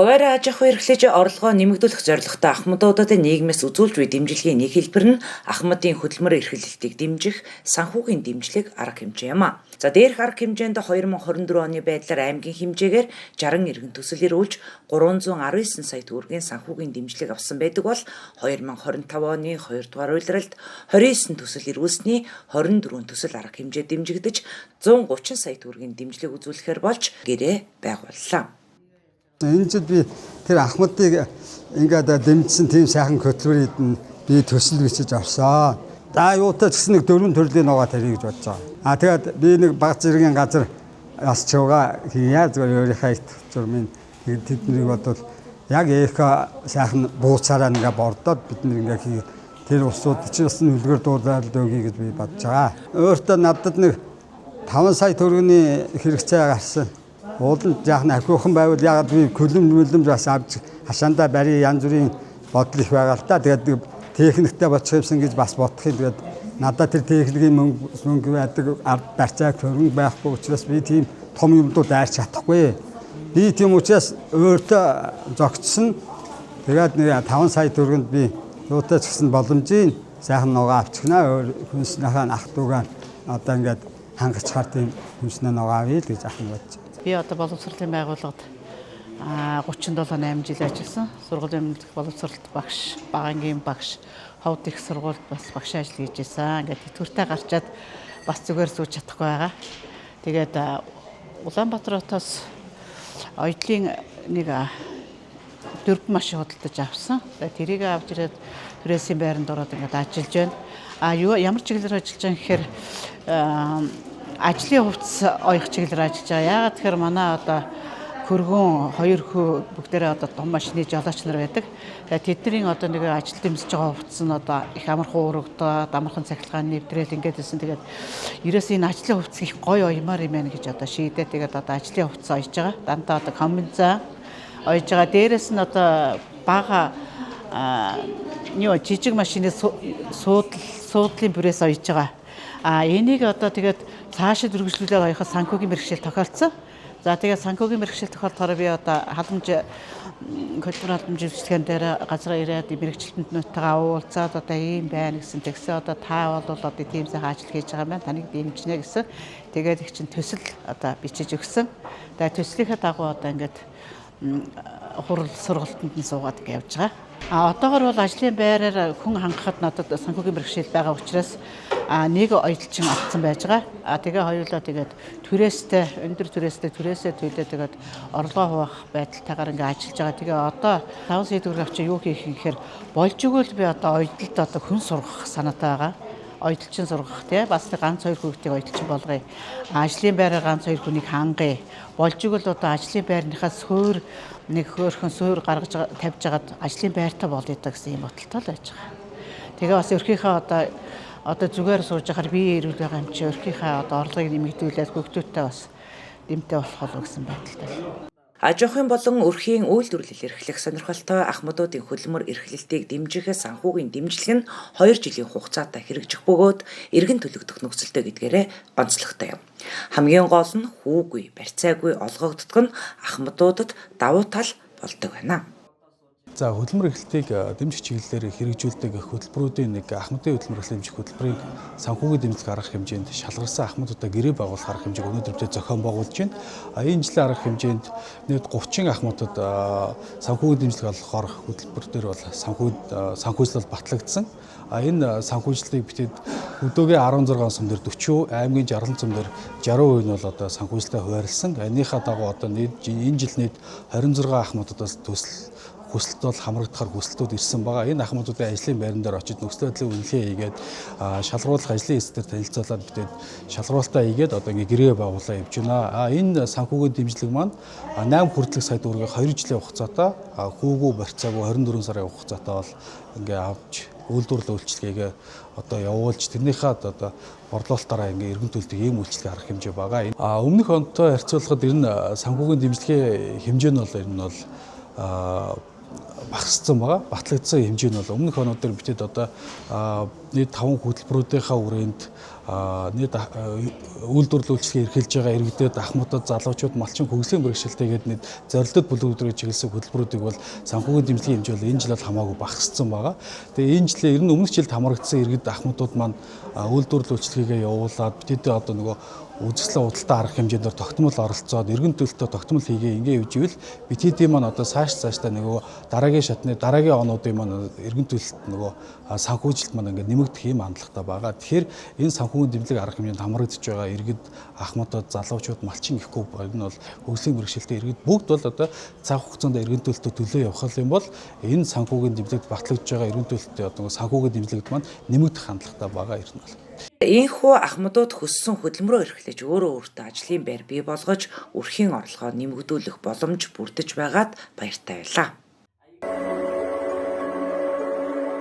Хуваарь аж ахуй эрхлэж орлогоо нэмэгдүүлэх зорилготой Ахмадуудад нийгмээс үзүүлж буй дэмжлэгийн нэг хэлбэр нь Ахмадын хөдөлмөр эрхлэлтийг дэмжих санхүүгийн дэмжлэг арга хэмжээ юм а. За дээрх арга хэмжээнд 2024 оны байдлаар аймгийн хэмжээгээр 60 иргэн төсөл ирүүлж 319 сая төгрөгийн санхүүгийн дэмжлэг авсан байдаг бол 2025 оны 2 дугаар улиралд 29 төсөл ирүүлсний 24 төсөл арга хэмжээ дэмжигдэж 130 сая төгрөгийн дэмжлэг үзүүлэхээр болж гэрээ байгууллаа. Энэ жил би тэр Ахмадыг ингээд дэмжсэн тийм сайхан хөтөлбөрийг би төсөл бичиж орсон. За юутай ч гэсэн нэг 4 төрлийн нугаа тарих гэж бодож байгаа. Тэгээд би нэг баг зэргийн газар бас чугаа хийя зүгээр өөрийнхөө их зурмын тэднийг бодвол яг сайхан бууцаараа ингээ бордоод бид нэг ингээ тэр усууд чинь бас үлгэр дуулаад өгье гэж би бодож байгаа. Өөртөө надад нэг 5 сая төгрөгийн хэрэгцээ гарсан. Ууланд жаахан ахиухан байвал ягаад би күлэмж бас авч хашаандаа барий янз бүрийн бодол их байгаа л та. Тэгээд техниктэй бочих юмсан гэж бас бодох юм. Тэгээд надад тэр техникийн мөнгө байдаг ард барьцааг хөрөнгө байхгүй учраас би тийм том юмдуу дайрч чадахгүй. Би тийм учраас өөртөө зогцсон. Тэгээд нэг 5 сая төгрөнд би юутай ч гэсэн боломжийн сайхан нугаа авчихна. Өөр хүнснийхээ ах トゥ угаар одоо ингээд хангацхаар тийм хүнснээ нугаа авъя гэж ахын бодож. Би одоо боловсролын байгууллагад 37-8 жил ажилласан. Сургуулийн эмнэлэг боловсролт багш, багангийн багш, ховд их сургуульд бас багш ажил хийж байсан. Ингээд тэтгэвртэй гарчаад бас зүгээр сууж чадахгүй байгаа. Тэгээд Улаанбаатароос оёдлын нэг дөрвөн машин худалдаж авсан. Тэгээд тэрийг авч ирээд түрээсийн байранд ороод ингээд ажиллаж байна. Ямар чиглэлээр ажиллаж байгаа гэхээр ажлын хувцас оёх чиглэлээр ажиллаж байгаа. Яагаад тэгэхээр манай одоо хөргөн хоёр хүү бүгдээрээ одоо том машины жолооч нар байдаг. Тэдний одоо нэг ажилд дэмжиж байгаа хувцас нь одоо их амархан уурагдаад амархан цахилгаан нэвтрэл ингээд байсан. Тэгээд ерөөс энэ ажлын хувцас их гоё оёмаар юм байна гэж одоо шийдээ. Тэгээд одоо ажлын хувцас оёж байгаа. Дандаа одоо комбинзаа оёж байгаа. Дээрээс нь одоо бага жижиг машины суудлын бүрээс оёж байгаа. Энийг одоо тэгээд цаашид үргэлжлүүлээд оёход санхүүгийн бэрхшээл тохиолдсон. За тэгээд санхүүгийн бэрхшээл тохиолдохоор би одоо хөдөлмөр халамж үйлчлэгийн дээр газар ирээд мэрэгчлэнтнүүдтэйгээ уулзаад одоо ийм байна гэсэн. Тэгсэн одоо та бол одоо тийм сайхан ажил хийж байгаа юм байна. Таныг дэмжинэ гэсэн. Тэгээд их чинь төсөл одоо бичиж өгсөн. Тэгээд төслийнхээ дагуу одоо ингээд хурал сургалтанд нь суугаад ингээд явж байгаа. Одоогор бол ажлын байраар хүн хангахад надад санхүүгийн бэрхшээл байгаа учраас нэг оёлчин авсан байж байгаа. Тэгээ хоёулаа тэгээд түрээстэй өндөр түрээсээ төлөө тэгээд орлогоо хуваах байдалтайгаар ингээд ажиллаж байгаа. Тэгээ одоо 5 сая төгрөг авчи юу хийх юм гэхээр болж өгөөл би одоо оёлтод одоо хүн сургах санаатай байгаа. Оёлчин сургах тий бас ганц хоёр хүүхдийг оёлчин болгоё. Ажлын байраар ганц хоёр хүнийг хангая. Болж өгөөл одоо ажлын байрныхаа суур нэг хөөрхөн суур гаргаж тавьж агаад ажлын байртаа болъё гэсэн юм бодолтой л байж байгаа. Тэгээ бас өрхийнхээ одоо зүгээр сууж байхаар бие эрүүл байгаа юм чи өрхийнхээ одоо орлогыг нэмэгдүүлээд хүүхдүүдтэй бас дэмтэй болох болов гэсэн байдалтай. Аж ахуйн болон өрхийн үйлдвэрлэл эрхлэх сонирхолтой Ахмадуудын хөдөлмөр эрхлэлтийг дэмжих санхүүгийн дэмжлэг нь 2 жилийн хугацаатай хэрэгжих бөгөөд эргэн төлөгдөх нөхцөлтэй гэдгээрээ онцлогтой юм. Хамгийн гол нь хүүгүй, барьцаагүй олгогддог нь Ахмадуудад давуу тал болдог байна. За хөдөлмөр эрхлэлтийг дэмжих чиглэлээр хэрэгжүүлдэг хөтөлбөрүүдийн нэг Ахмадын хөдөлмөр эрхлэлт дэмжих хөтөлбөрийг санхүүгийн дэмжлэг арга хэмжээнд шалгарсан Ахмадуудаа гэрээ байгуулах арга хэмжээг өнөөдөр бид зохион байгуулж байна. Энэ жилийн арга хэмжээнд нийт 30 Ахмадууд санхүүгийн дэмжлэг олгохоор хөтөлбөр дээр бол санхүүжлэл батлагдсан. Энэ санхүүжлэлийг битэд өдөөгийн 16 сум дээр 40%, аймгийн 67 сум дээр 60% нь бол одоо санхүүжлэлтэй хуваарлсан. Энийхээ дагуу одоо энэ жил нийт 26 Ахмадуудаас хүсэлт бол хамрагдахаар хүсэлтүүд ирсэн байгаа. Энэ Ахмадуудын ажлын байран дээр очиж нөхцөл байдлын үнэлгээ хийгээд шалгаруулах ажлын хэсгээр танилцуулаад битэд шалгаруулалтаа хийгээд одоо ингээ гэрээ байгуулаа явж байна. Энэ санхүүгийн дэмжлэг маань 8 хүртэлх сая төгрөгийг 2 жилийн хугацаатай хүүгүй барьцаагүй 24 сарын хугацаатай бол ингээ авч үйлдвэрлэл үйлчлэгээ одоо явуулж тэрнийхээ одоо борлуулалтаараа ингээ эргэн төлдөг ийм үйлчлэгээ арга хэмжээ байгаа. Өмнөх онтой харьцуулахад ер нь санхүүгийн дэмжлэгийн хэмжээ нь бол ер нь бол багассан байгаа. Батлагдсан хэмжээ нь бол өмнөх онуудаар битэд одоо нийт 5 хөтөлбөрүүдийнхаа хүрээнд нийт үйлдвэрлэл үйлчлэгээ эрхэлж байгаа иргэдэд ахмадууд, залуучууд, малчин хөгжлийн бэрхшээлтэйгээд нийт зорилттой бүлгүүдрээр чиглэсэн хөтөлбөрүүдийг бол санхүүгийн дэмжлэгийн хэмжээ бол энэ жил бол хамаагүй багассан байгаа. Тэгээ энэ жилээ ер нь өмнөх жилд хамрагдсан иргэд ахмадууд маань үйлдвэрлэл үйлчлэгээ явуулаад битэд одоо нөгөө үзэсгэлэн худалдаа арга хэмжээндээр тогтмол оролцоод эргэн төлөлтөд тогтмол хийгээ ингээ явж ивэл бид хэдийн маань одоо цаашдаа нөгөө дараагийн шатны дараагийн онуудын маань эргэн төлөлт нөгөө санхүүжилт маань ингээ нэмэгдэх юм хандлагатай байгаа. Тэгэхээр энэ санхүүгийн дэмжлэг арга хэмжээнд хамрагдж байгаа иргэд ахмадууд, залуучууд, малчин гэхгүй баг нь бол хөгжлийн бэрхшээлтэй иргэд бүгд бол одоо цаг хугацаанд эргэн төлөлтөд төлөө явах юм бол энэ санхүүгийн дэмжлэгт батлагдж байгаа эргэн төлөлтөд одоо санхүүгийн дэмжлэгт маань нэмэгдэх хандлагатай байгаа ер нь бол. Ийхүү ахмадууд хөссөн хөдөлмөрөөр эрхлэж өөрөө өөртөө ажлын байр бий болгож өрхийн орлогоо нэмэгдүүлэх боломж бүрдэж байгаад баяртай байлаа.